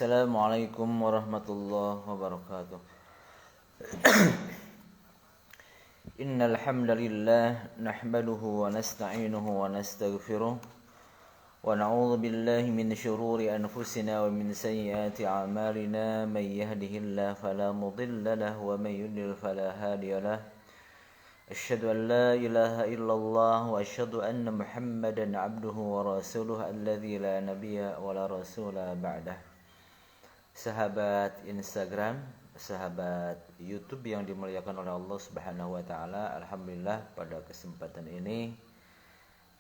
Assalamualaikum warahmatullahi wabarakatuh. Innal hamdalillah nahmaduhu wa nasta'inuhu wa nastaghfiruh wa na'udzu billahi min shururi anfusina wa min sayyiati a'malina may yahdihillahu fala mudilla lahu wa may yudlil fala hadiya lahu. Asyhadu an la ilaha illallah wa asyhadu anna Muhammadan 'abduhu wa rasuluhu alladzi la nabiyya wa la rasula ba'dah. Sahabat Instagram, sahabat YouTube yang dimuliakan oleh Allah Subhanahu wa taala, alhamdulillah pada kesempatan ini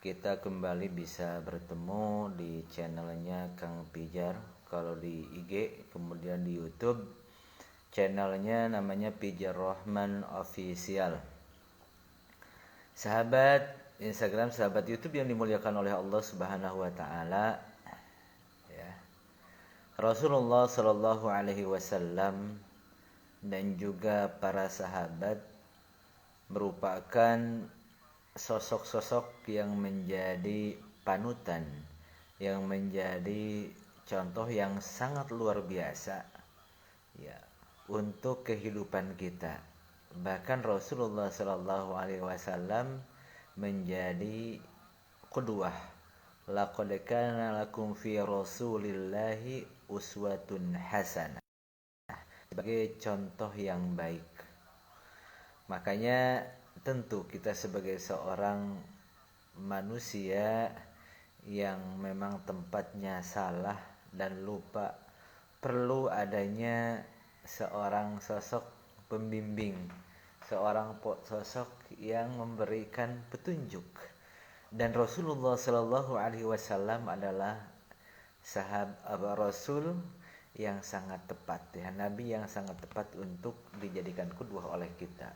kita kembali bisa bertemu di channelnya Kang Pijar. Kalau di IG, kemudian di YouTube channelnya namanya Pijar Rahman Official. Sahabat Instagram, sahabat YouTube yang dimuliakan oleh Allah Subhanahu wa taala, Rasulullah Shallallahu Alaihi Wasallam dan juga para sahabat merupakan sosok-sosok yang menjadi panutan, yang menjadi contoh yang sangat luar biasa ya untuk kehidupan kita. Bahkan Rasulullah Shallallahu Alaihi Wasallam menjadi qudwah. Laqad kana lakum fi Rasulillahi uswatun hasanah, sebagai contoh yang baik. Makanya tentu kita sebagai seorang manusia yang memang tempatnya salah dan lupa, perlu adanya seorang sosok pembimbing, seorang sosok yang memberikan petunjuk. Dan Rasulullah Shallallahu Alaihi Wasallam adalah sahabat Rasul yang sangat tepat, ya, Nabi yang sangat tepat untuk dijadikan qudwah oleh kita.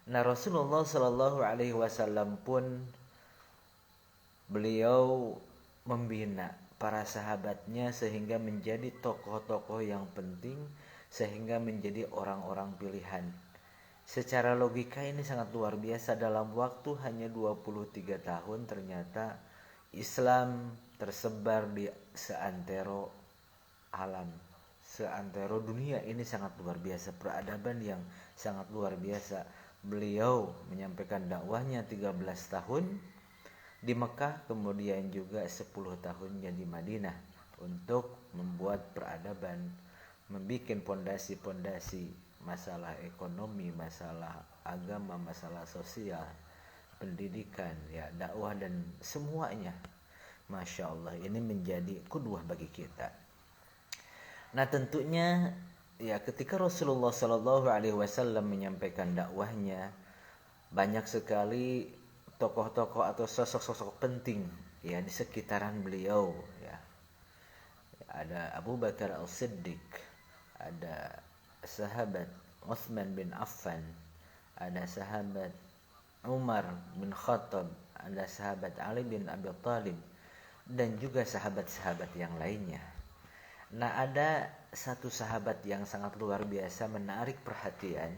Nah, Rasulullah Shallallahu Alaihi Wasallam pun beliau membina para sahabatnya sehingga menjadi tokoh-tokoh yang penting, sehingga menjadi orang-orang pilihan. Secara logika ini sangat luar biasa, dalam waktu hanya 23 tahun ternyata Islam tersebar di seantero alam, seantero dunia. Ini sangat luar biasa, peradaban yang sangat luar biasa. Beliau menyampaikan dakwahnya 13 tahun di Mekah, kemudian juga 10 tahunnya di Madinah untuk membuat peradaban, membuat pondasi-pondasi masalah ekonomi, masalah agama, masalah sosial, pendidikan, ya, dakwah dan semuanya. Masya Allah, ini menjadi qudwah bagi kita. Nah, tentunya ya ketika Rasulullah Shallallahu Alaihi Wasallam menyampaikan dakwahnya, banyak sekali tokoh-tokoh atau sosok-sosok penting ya di sekitaran beliau. Ya, ada Abu Bakar As-Siddiq, ada sahabat Utsman bin Affan, ada sahabat Umar bin Khattab, ada sahabat Ali bin Abi Thalib, dan juga sahabat-sahabat yang lainnya. Nah, ada satu sahabat yang sangat luar biasa menarik perhatian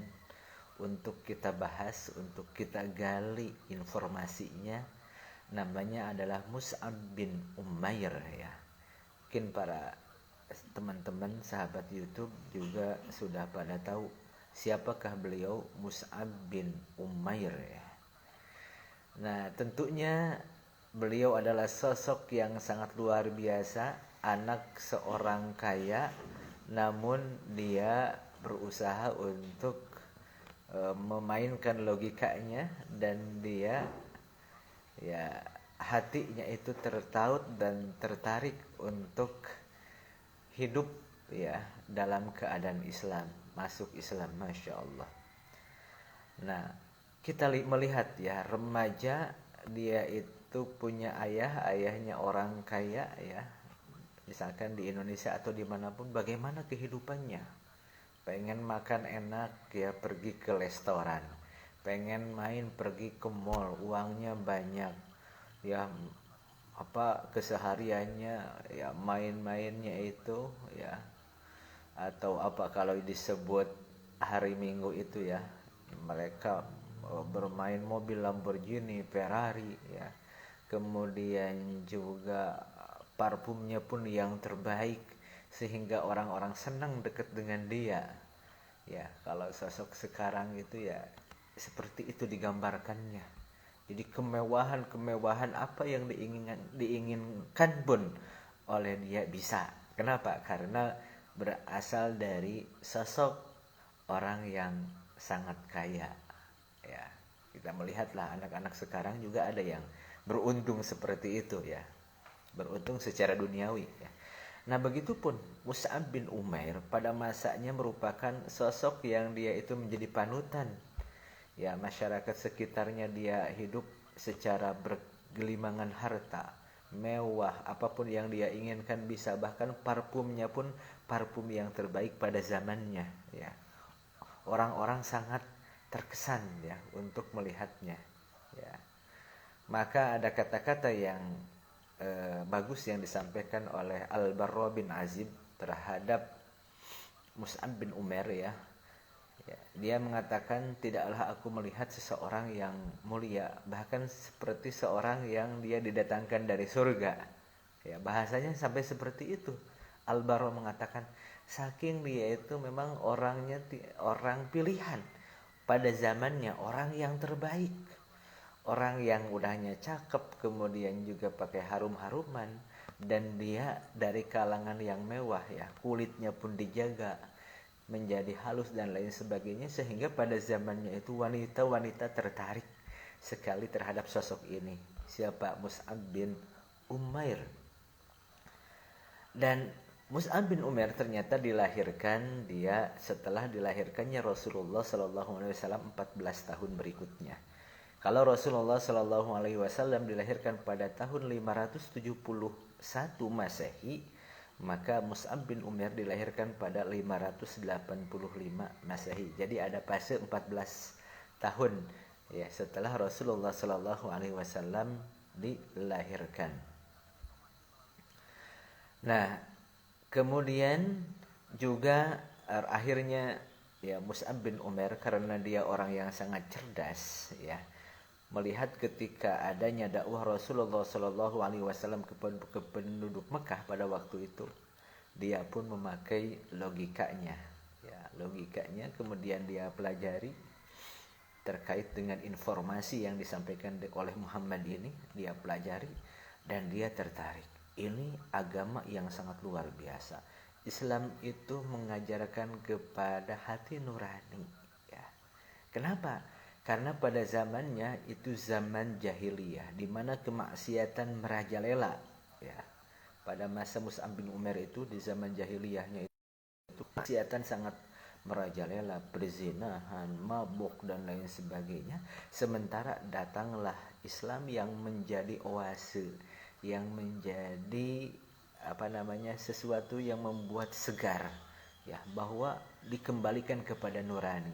untuk kita bahas, untuk kita gali informasinya. Namanya adalah Mus'ab bin Umair, ya. Mungkin para teman-teman sahabat YouTube juga sudah pada tahu siapakah beliau, Mus'ab bin Umair, ya. Nah, tentunya beliau adalah sosok yang sangat luar biasa, anak seorang kaya, namun dia berusaha untuk memainkan logikanya, dan dia ya hatinya itu tertaut dan tertarik untuk hidup ya dalam keadaan Islam, masuk Islam, Masya Allah. Nah, kita melihat ya remaja, dia itu punya ayahnya orang kaya ya, misalkan di Indonesia atau dimanapun, bagaimana kehidupannya, pengen makan enak ya pergi ke restoran, pengen main pergi ke mall, uangnya banyak ya, kesehariannya ya main-mainnya itu ya, atau kalau disebut hari Minggu itu ya mereka bermain mobil Lamborghini, Ferrari ya, kemudian juga parfumnya pun yang terbaik, sehingga orang-orang senang dekat dengan dia. Ya, kalau sosok sekarang itu ya seperti itu digambarkannya. Jadi kemewahan-kemewahan apa yang diinginkan pun oleh dia bisa. Kenapa? Karena berasal dari sosok orang yang sangat kaya. Ya, kita melihatlah anak-anak sekarang juga ada yang beruntung seperti itu ya. Beruntung secara duniawi ya. Nah, begitupun Mus'ab bin Umair pada masanya merupakan sosok yang dia itu menjadi panutan. Ya, masyarakat sekitarnya dia hidup secara bergelimangan harta, mewah, apapun yang dia inginkan bisa, bahkan parfumnya pun parfum yang terbaik pada zamannya ya. Orang-orang sangat terkesan ya untuk melihatnya ya. Maka ada kata-kata yang bagus yang disampaikan oleh Al-Barra bin Azib terhadap Mus'ab bin Umair ya. Dia mengatakan, tidaklah aku melihat seseorang yang mulia, bahkan seperti seorang yang dia didatangkan dari surga. Ya, bahasanya sampai seperti itu. Al-Barra mengatakan, saking dia itu memang orangnya orang pilihan pada zamannya, orang yang terbaik. Orang yang udahnya cakep, kemudian juga pakai harum-haruman, dan dia dari kalangan yang mewah ya, kulitnya pun dijaga menjadi halus dan lain sebagainya, sehingga pada zamannya itu wanita-wanita tertarik sekali terhadap sosok ini. Siapa? Mus'ab bin Umair. Dan Mus'ab bin Umair ternyata dilahirkan, dia setelah dilahirkannya Rasulullah SAW 14 tahun berikutnya. Kalau Rasulullah Shallallahu Alaihi Wasallam dilahirkan pada tahun 571 Masehi, maka Mus'ab bin Umair dilahirkan pada 585 Masehi. Jadi ada fase 14 tahun ya setelah Rasulullah Shallallahu Alaihi Wasallam dilahirkan. Nah, kemudian juga akhirnya ya Mus'ab bin Umair karena dia orang yang sangat cerdas ya, melihat ketika adanya dakwah Rasulullah Shallallahu Alaihi Wasallam ke penduduk Mekah pada waktu itu, dia pun memakai logikanya, ya logikanya kemudian dia pelajari terkait dengan informasi yang disampaikan oleh Muhammad ini, dia pelajari dan dia tertarik. Ini agama yang sangat luar biasa. Islam itu mengajarkan kepada hati nurani. Ya. Kenapa? Karena pada zamannya itu zaman jahiliyah, di mana kemaksiatan merajalela. Ya. Pada masa Mus'ab bin Umair itu di zaman jahiliyahnya itu kemaksiatan sangat merajalela, perzinahan, mabuk dan lain sebagainya. Sementara datanglah Islam yang menjadi oase, yang menjadi sesuatu yang membuat segar, ya bahwa dikembalikan kepada nurani.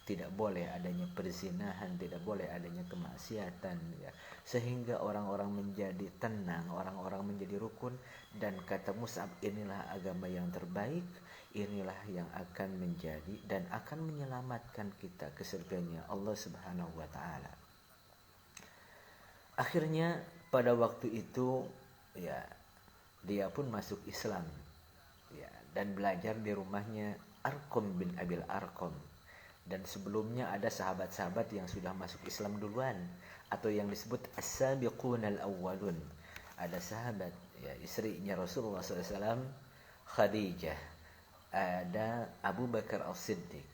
Tidak boleh adanya perzinahan, tidak boleh adanya kemaksiatan ya. Sehingga orang-orang menjadi tenang, orang-orang menjadi rukun, dan kata Mus'ab, inilah agama yang terbaik, inilah yang akan menjadi dan akan menyelamatkan kita ke surganya Allah Subhanahu wa taala. Akhirnya pada waktu itu ya dia pun masuk Islam ya, dan belajar di rumahnya Arqam bin Abil Arqam. Dan sebelumnya ada sahabat-sahabat yang sudah masuk Islam duluan, atau yang disebut as-sabiqun al-awwalun. Ada sahabat ya, istrinya Rasulullah SAW, Khadijah, ada Abu Bakar As-Siddiq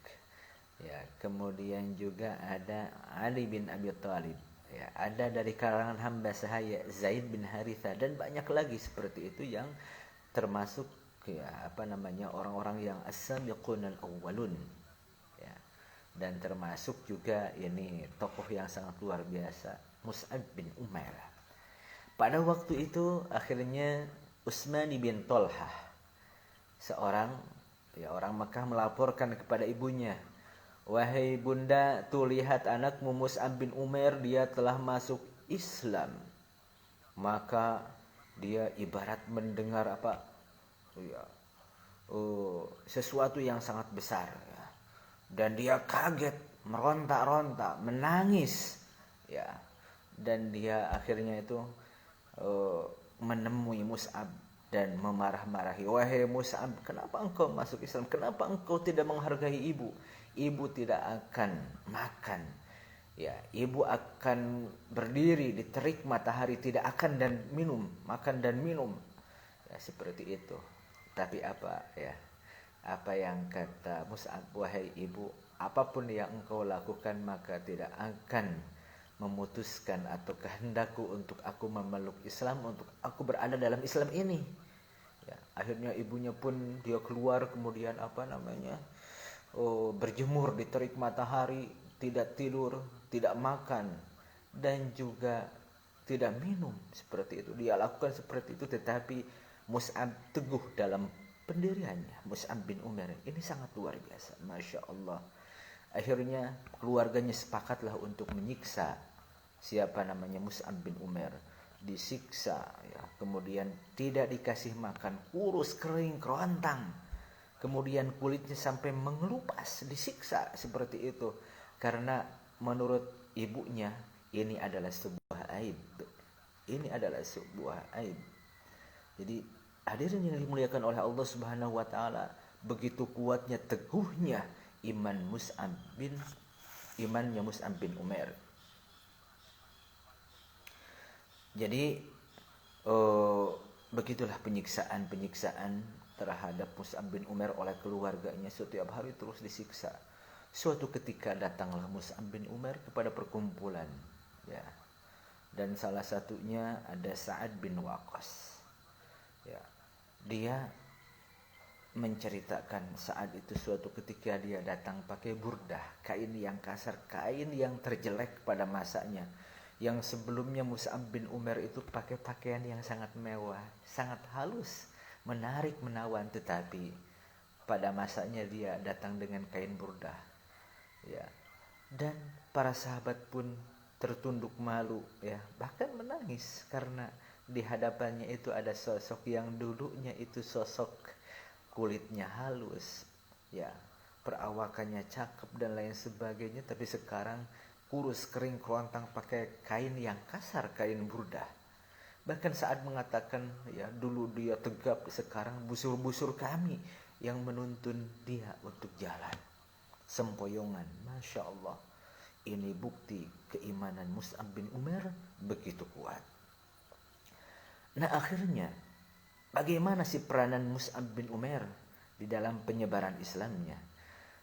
ya, kemudian juga ada Ali bin Abi Thalib ya, ada dari kalangan hamba sahaya Zaid bin Haritha, dan banyak lagi seperti itu yang termasuk ya orang-orang yang as-sabiqun al-awwalun. Dan termasuk juga ini tokoh yang sangat luar biasa, Mus'ab bin Umair. Pada waktu itu akhirnya Utsman bin Tolhah, seorang ya orang Mekah, melaporkan kepada ibunya, wahai bunda, tuh lihat anakmu Mus'ab bin Umair, dia telah masuk Islam. Maka dia ibarat mendengar sesuatu yang sangat besar. Dan dia kaget, meronta-ronta, menangis ya. Dan dia akhirnya itu menemui Mus'ab dan memarah-marahi, "Wahai Mus'ab, kenapa engkau masuk Islam? Kenapa engkau tidak menghargai ibu? Ibu tidak akan makan. Ya, ibu akan berdiri di terik matahari, tidak akan dan minum, makan dan minum." Ya, seperti itu. Tapi apa ya? Apa yang kata Mus'ab, "Wahai ibu, apapun yang engkau lakukan maka tidak akan memutuskan atau kehendakku untuk aku memeluk Islam, untuk aku berada dalam Islam ini." Ya, akhirnya ibunya pun dia keluar, kemudian berjemur di terik matahari, tidak tidur, tidak makan, dan juga tidak minum. Seperti itu dia lakukan seperti itu, tetapi Mus'ab teguh dalam pendiriannya. Mus'ab bin Umair ini sangat luar biasa, Masya Allah. Akhirnya keluarganya sepakatlah untuk menyiksa Mus'ab bin Umair. Disiksa ya, kemudian tidak dikasih makan, kurus kering kerontang, kemudian kulitnya sampai mengelupas, disiksa seperti itu karena menurut ibunya ini adalah sebuah aib. Ini adalah sebuah aib. Jadi hadirin yang dimuliakan oleh Allah Subhanahu wa taala, begitu kuatnya, teguhnya imannya Mus'ab bin Umair. Jadi begitulah penyiksaan terhadap Mus'ab bin Umair oleh keluarganya, setiap hari terus disiksa. Suatu ketika datanglah Mus'ab bin Umair kepada perkumpulan, ya. Dan salah satunya ada Sa'ad bin Waqqas. Ya. Dia menceritakan saat itu suatu ketika dia datang pakai burdah, kain yang kasar, kain yang terjelek pada masanya. Yang sebelumnya Mus'ab bin Umair itu pakai pakaian yang sangat mewah, sangat halus, menarik, menawan, tetapi pada masanya dia datang dengan kain burdah. Ya. Dan para sahabat pun tertunduk malu, ya, bahkan menangis karena di hadapannya itu ada sosok yang dulunya itu sosok kulitnya halus, ya, perawakannya cakep dan lain sebagainya, tapi sekarang kurus kering kerontang pakai kain yang kasar, kain burdah. Bahkan saat mengatakan, ya, dulu dia tegap, sekarang busur-busur kami yang menuntun dia untuk jalan. Sempoyongan, Masya Allah. Ini bukti keimanan Mus'ab bin Umair begitu kuat. Nah, akhirnya bagaimana sih peranan Mus'ab bin Umair di dalam penyebaran Islamnya?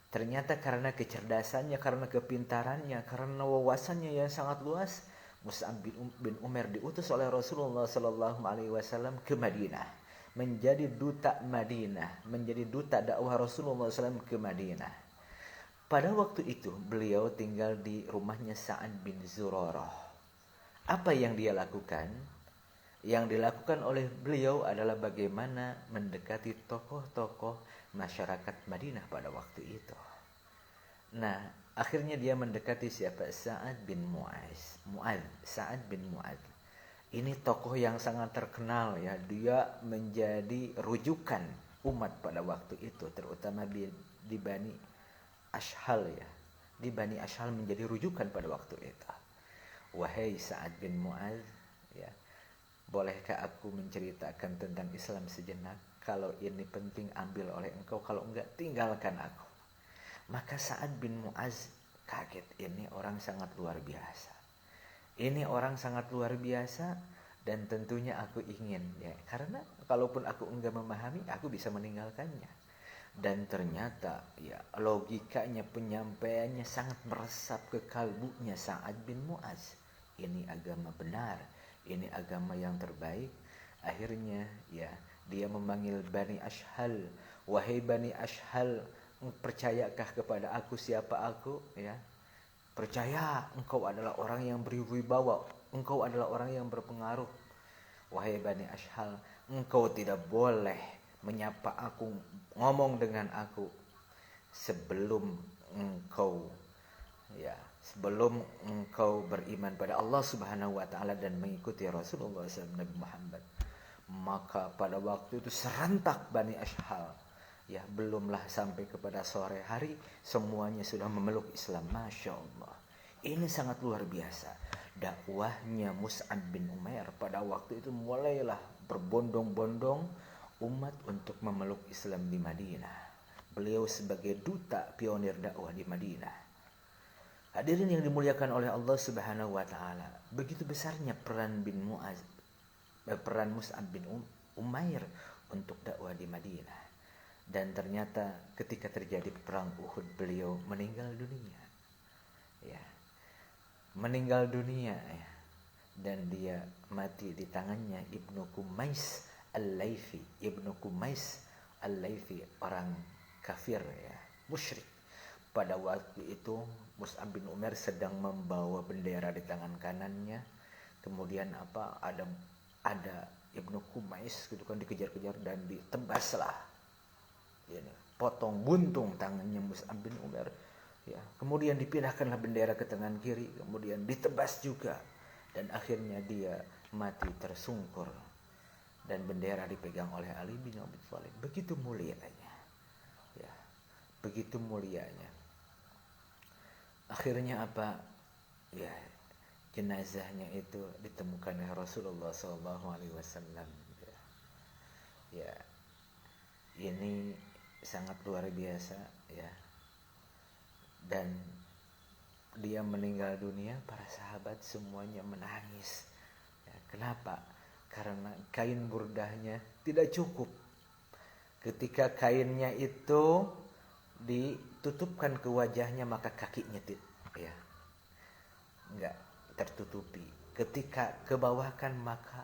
Ternyata karena kecerdasannya, karena kepintarannya, karena wawasannya yang sangat luas, Mus'ab bin Umair diutus oleh Rasulullah Sallallahu Alaihi Wasallam ke Madinah, menjadi duta Madinah, menjadi duta dakwah Rasulullah SAW ke Madinah. Pada waktu itu beliau tinggal di rumahnya Sa'ad bin Zurarah. Apa yang dia lakukan? Yang dilakukan oleh beliau adalah bagaimana mendekati tokoh-tokoh masyarakat Madinah pada waktu itu. Nah, akhirnya dia mendekati siapa? Sa'ad bin Mu'adz. Sa'ad bin Mu'adz. Ini tokoh yang sangat terkenal, ya. Dia menjadi rujukan umat pada waktu itu, terutama di Bani Ashhal, ya. Di Bani Ashhal menjadi rujukan pada waktu itu. Wahai Sa'ad bin Mu'adz, ya. Bolehkah aku menceritakan tentang Islam sejenak? Kalau ini penting ambil oleh engkau, kalau enggak tinggalkan aku. Maka Sa'ad bin Mu'adz kaget, ini orang sangat luar biasa. Ini orang sangat luar biasa dan tentunya aku ingin, ya, karena kalaupun aku enggak memahami, aku bisa meninggalkannya. Dan ternyata, ya, logikanya, penyampaiannya sangat meresap ke kalbunya Sa'ad bin Mu'adz. Ini agama benar. Ini agama yang terbaik. Akhirnya, ya, dia memanggil Bani Ashhal. Wahai Bani Ashhal, percayakah kepada aku siapa aku? Ya, percaya, engkau adalah orang yang berwibawa, engkau adalah orang yang berpengaruh. Wahai Bani Ashhal, engkau tidak boleh menyapa aku, ngomong dengan aku sebelum engkau, ya, sebelum engkau beriman pada Allah Subhanahu wa taala dan mengikuti Rasulullah SAW, Nabi Muhammad. Maka pada waktu itu serentak Bani Ashhal, ya, belumlah sampai kepada sore hari semuanya sudah memeluk Islam. Masya Allah. Ini sangat luar biasa. Dakwahnya Mus'ab bin Umair pada waktu itu mulailah berbondong-bondong umat untuk memeluk Islam di Madinah. Beliau sebagai duta pionir dakwah di Madinah. Hadirin yang dimuliakan oleh Allah Subhanahu wa taala, begitu besarnya peran Mus'ab bin Umair untuk dakwah di Madinah. Dan ternyata ketika terjadi perang Uhud beliau meninggal dunia. Ya. Meninggal dunia ya. Dan dia mati di tangannya Ibnu Kumais Al-Laifi. Ibnu Kumais Al-Laifi, orang kafir ya, musyrik. Pada waktu itu Mus'ab bin Umair sedang membawa bendera di tangan kanannya. Kemudian ada Ibnu Kumais gitu kan dikejar-kejar dan ditebaslah. Ini potong buntung tangannya Mus'ab bin Umair. Ya, kemudian dipindahkanlah bendera ke tangan kiri, kemudian ditebas juga. Dan akhirnya dia mati tersungkur dan bendera dipegang oleh Ali bin Abi Thalib. Begitu mulianya ya, begitu mulianya. Akhirnya apa ya, jenazahnya itu ditemukan oleh Rasulullah SAW ya. Ini sangat luar biasa ya. Dan dia meninggal dunia, para sahabat semuanya menangis ya, kenapa? Karena kain burdahnya tidak cukup. Ketika kainnya itu ditutupkan ke wajahnya, maka kakinya ya enggak tertutupi. Ketika kebawahkan, maka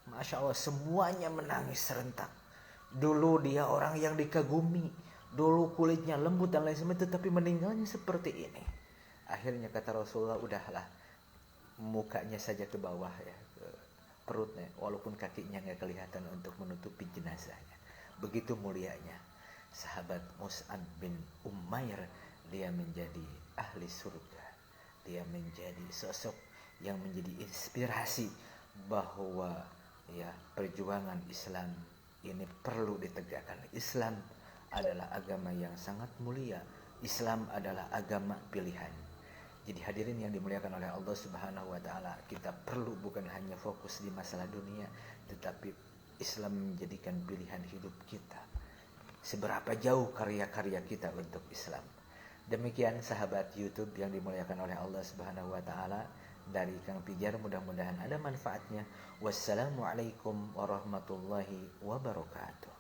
Masya Allah semuanya menangis serentak. Dulu dia orang yang dikagumi, dulu kulitnya lembut dan lain sebagainya, tetapi meninggalnya seperti ini. Akhirnya kata Rasulullah, udahlah, mukanya saja ke bawah ya, ke perutnya, walaupun kakinya nggak kelihatan untuk menutupi jenazahnya. Begitu mulianya sahabat Mus'ab bin Umair, dia menjadi ahli surga. Dia menjadi sosok yang menjadi inspirasi bahwa ya perjuangan Islam ini perlu ditegakkan. Islam adalah agama yang sangat mulia. Islam adalah agama pilihan. Jadi hadirin yang dimuliakan oleh Allah Subhanahu wa taala, kita perlu bukan hanya fokus di masalah dunia, tetapi Islam menjadikan pilihan hidup kita. Seberapa jauh karya-karya kita untuk Islam. Demikian sahabat YouTube yang dimuliakan oleh Allah Subhanahu wa taala, dari Kang Pijar, mudah-mudahan ada manfaatnya. Wassalamualaikum warahmatullahi wabarakatuh.